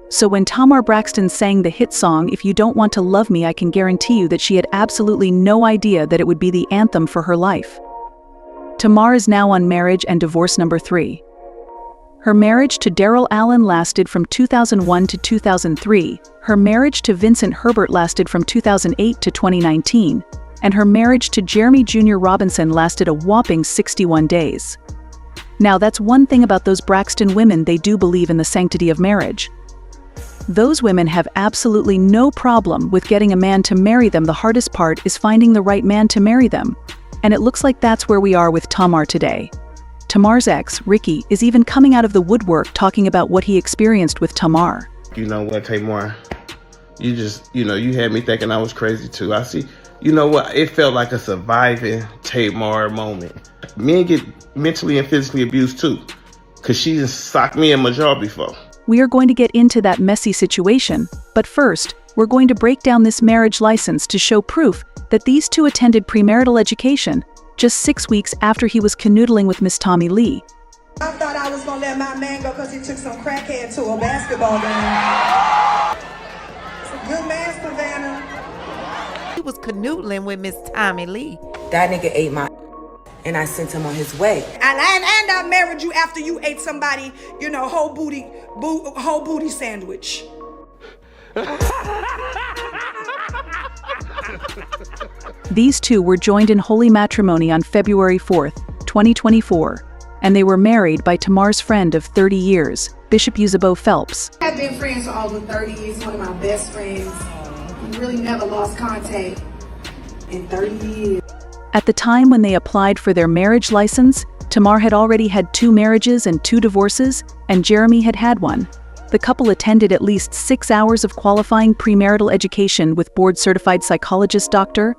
So when Tamar Braxton sang the hit song "If You Don't Want to Love Me, I Can Guarantee You," that she had absolutely no idea that it would be the anthem for her life. Tamar is now on marriage and divorce number 3. Her marriage to Daryl Allen lasted from 2001 to 2003, her marriage to Vincent Herbert lasted from 2008 to 2019, and her marriage to Jeremy Jr. Robinson lasted a whopping 61 days. Now that's one thing about those Braxton women, they do believe in the sanctity of marriage. Those women have absolutely no problem with getting a man to marry them. The hardest part is finding the right man to marry them. And it looks like that's where we are with Tamar today. Tamar's ex, Ricky, is even coming out of the woodwork talking about what he experienced with Tamar. You know what, Tamar? You had me thinking I was crazy too. I see, you know what? It felt like a surviving Tamar moment. Men get mentally and physically abused too, because she just socked me in my jaw before. We are going to get into that messy situation, but first, we're going to break down this marriage license to show proof that these two attended premarital education just 6 weeks after he was canoodling with Miss Tommy Lee. I thought I was gonna let my man go because he took some crackhead to a basketball game. It's a good man, Savannah. He was canoodling with Miss Tommy Lee. That nigga ate my and I sent him on his way. And I married you after you ate somebody, whole booty sandwich. These two were joined in holy matrimony on February 4th, 2024, and they were married by Tamar's friend of 30 years, Bishop Eusebio Phelps. I've been friends for over 30 years, one of my best friends. We really never lost contact in 30 years. At the time when they applied for their marriage license, Tamar had already had 2 marriages and 2 divorces, and Jeremy had had 1. The couple attended at least 6 hours of qualifying premarital education with board-certified psychologist Dr.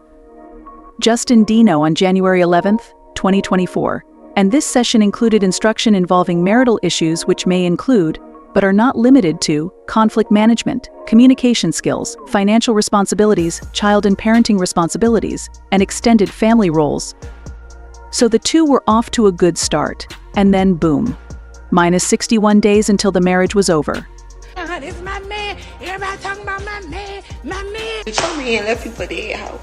Justin Dino on January 11, 2024, and this session included instruction involving marital issues which may include, but are not limited to, conflict management, communication skills, financial responsibilities, child and parenting responsibilities, and extended family roles. So the two were off to a good start, and then boom. Minus 61 days until the marriage was over. This my man. Everybody talking about my man. Show me and let people there, hoe.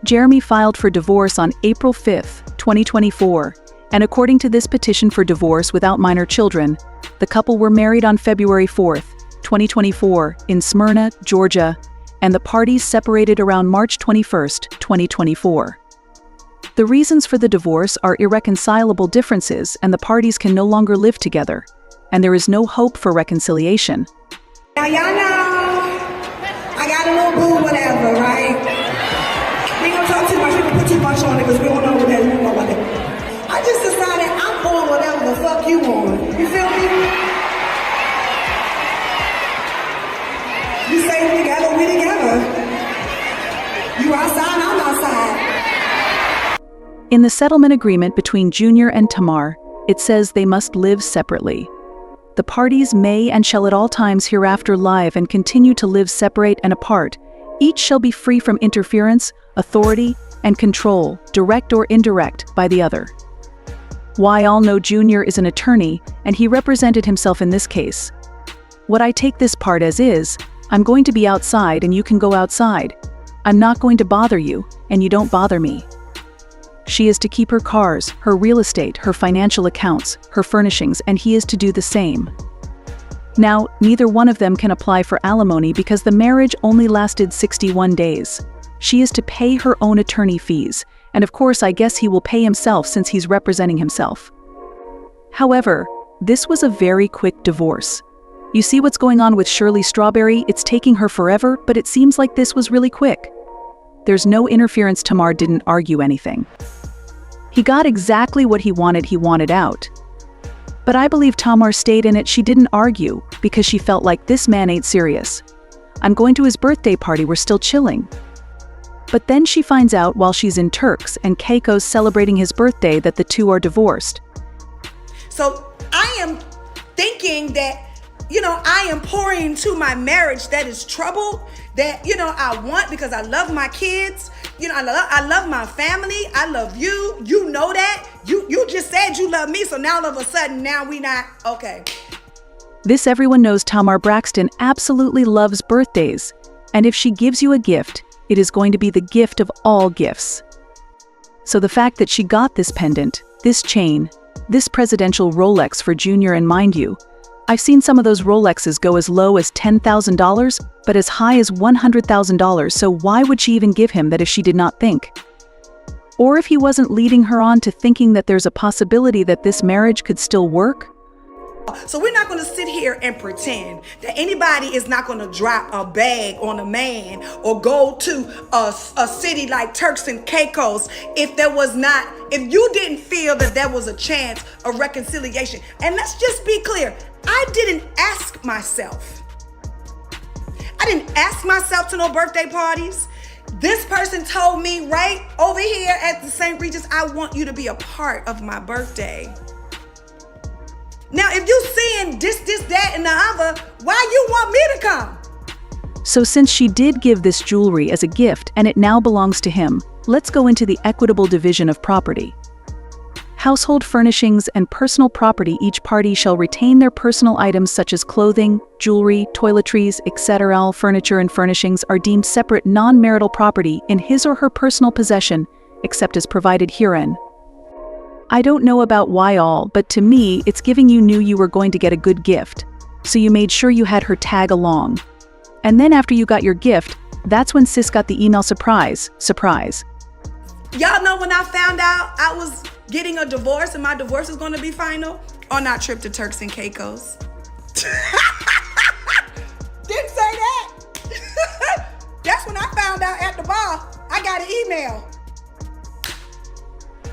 Jeremy filed for divorce on April 5, 2024, and according to this petition for divorce without minor children, the couple were married on February 4, 2024, in Smyrna, Georgia, and the parties separated around March 21, 2024. The reasons for the divorce are irreconcilable differences and the parties can no longer live together, and there is no hope for reconciliation. Now y'all know, I got a little boo whatever, right? We ain't gonna talk too much, we gonna put too much on it because we don't know what that is. I just decided I'm on whatever the fuck you on. You feel me? You say we together, we together. You outside, I'm outside. In the settlement agreement between Junior and Tamar, it says they must live separately. The parties may and shall at all times hereafter live and continue to live separate and apart. Each shall be free from interference, authority, and control, direct or indirect, by the other. Why all know Junior is an attorney, and he represented himself in this case. What I take this part as is, I'm going to be outside and you can go outside. I'm not going to bother you, and you don't bother me. She is to keep her cars, her real estate, her financial accounts, her furnishings, and he is to do the same. Now, neither one of them can apply for alimony because the marriage only lasted 61 days. She is to pay her own attorney fees, and of course I guess he will pay himself since he's representing himself. However, this was a very quick divorce. You see what's going on with Shirley Strawberry? It's taking her forever, but it seems like this was really quick. There's no interference. Tamar didn't argue anything. He got exactly what he wanted out. But I believe Tamar stayed in it. She didn't argue because she felt like this man ain't serious. I'm going to his birthday party, we're still chilling. But then she finds out while she's in Turks and Caicos celebrating his birthday that the two are divorced. So I am thinking that, I am pouring into my marriage that is trouble, that, I want because I love my kids. I love my family. I love you. You know that. You just said you love me. So now all of a sudden, now we not, okay. This everyone knows Tamar Braxton absolutely loves birthdays, and if she gives you a gift, it is going to be the gift of all gifts. So the fact that she got this pendant, this chain, this presidential Rolex for Junior, and mind you, I've seen some of those Rolexes go as low as $10,000, but as high as $100,000, so why would she even give him that if she did not think? Or if he wasn't leading her on to thinking that there's a possibility that this marriage could still work? So we're not going to sit here and pretend that anybody is not going to drop a bag on a man or go to a city like Turks and Caicos if you didn't feel that there was a chance of reconciliation. And let's just be clear, I didn't ask myself. To no birthday parties. This person told me right over here at the St. Regis, I want you to be a part of my birthday. Now, if you seeing this, that, and the other, why you want me to come? So since she did give this jewelry as a gift and it now belongs to him, let's go into the equitable division of property. Household furnishings and personal property. Each party shall retain their personal items such as clothing, jewelry, toiletries, etc. All furniture and furnishings are deemed separate non-marital property in his or her personal possession, except as provided herein. I don't know about why all, but to me, it's giving you knew you were going to get a good gift, so you made sure you had her tag along. And then after you got your gift, that's when sis got the email surprise. Y'all know when I found out I was getting a divorce and my divorce is going to be final on our trip to Turks and Caicos. Didn't say that. That's when I found out at the bar. I got an email.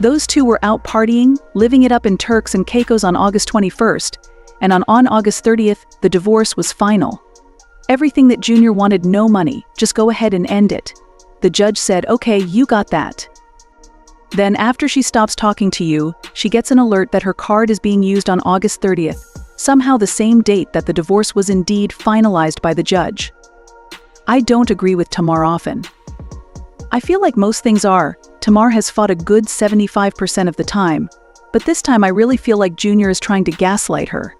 Those two were out partying, living it up in Turks and Caicos on August 21st, and on August 30th, the divorce was final. Everything that Junior wanted, no money, just go ahead and end it. The judge said, okay, you got that. Then after she stops talking to you, she gets an alert that her card is being used on August 30th, somehow the same date that the divorce was indeed finalized by the judge. I don't agree with Tamar often. I feel like most things are, Tamar has fought a good 75% of the time, but this time I really feel like Junior is trying to gaslight her.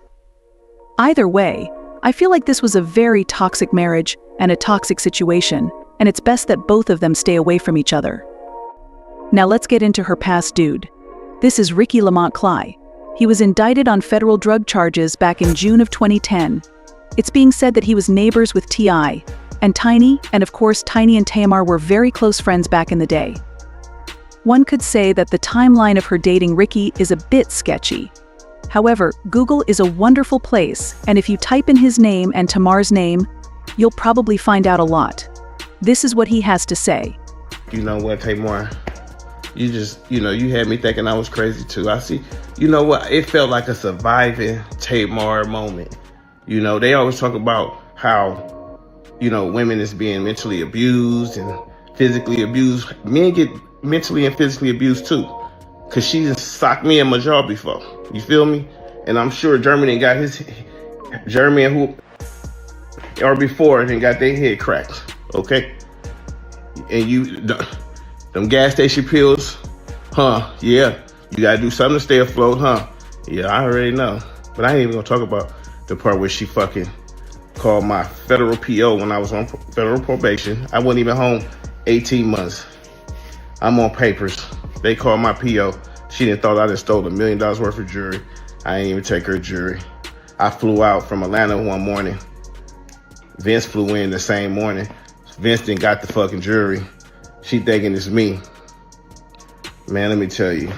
Either way, I feel like this was a very toxic marriage and a toxic situation, and it's best that both of them stay away from each other. Now let's get into her past dude. This is Ricky Lamont Cly. He was indicted on federal drug charges back in June of 2010. It's being said that he was neighbors with T.I. and Tiny, and of course Tiny and Tamar were very close friends back in the day. One could say that the timeline of her dating Ricky is a bit sketchy. However, Google is a wonderful place, and if you type in his name and Tamar's name, you'll probably find out a lot. This is what he has to say. You know what, Tamar? You had me thinking I was crazy too. You know what? It felt like a surviving Tamar moment. You know, they always talk about how, women is being mentally abused and physically abused. Men get mentally and physically abused too. Cause she just socked me in my jaw before. You feel me? And I'm sure Jeremy and before and got their head cracked. Okay? And them gas station pills, huh? Yeah. You gotta do something to stay afloat, huh? Yeah, I already know. But I ain't even gonna talk about the part where she fucking called my federal PO when I was on federal probation. I wasn't even home 18 months. I'm on papers. They called my PO. She didn't thought I just stole $1 million worth of jewelry. I didn't even take her jewelry. I flew out from Atlanta one morning. Vince flew in the same morning. Vince didn't got the fucking jewelry. She thinking it's me. Man, let me tell you.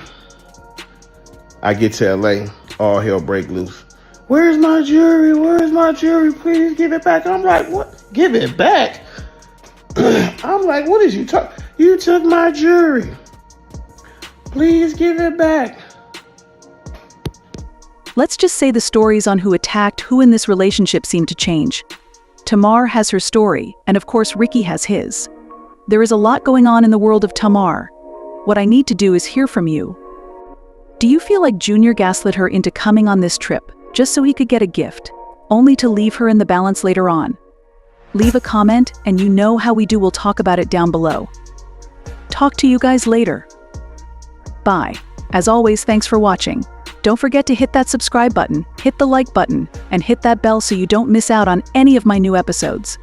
I get to LA, all hell break loose. Where's my jewelry? Where's my jewelry? Please give it back. I'm like, what? Give it back? I'm like, what is you talking? You took my jewelry. Please give it back. Let's just say the stories on who attacked who in this relationship seem to change. Tamar has her story, and of course Ricky has his. There is a lot going on in the world of Tamar. What I need to do is hear from you. Do you feel like Junior gaslit her into coming on this trip, just so he could get a gift, only to leave her in the balance later on? Leave a comment, and you know how we do, we'll talk about it down below. Talk to you guys later. Bye. As always, thanks for watching. Don't forget to hit that subscribe button, hit the like button, and hit that bell so you don't miss out on any of my new episodes.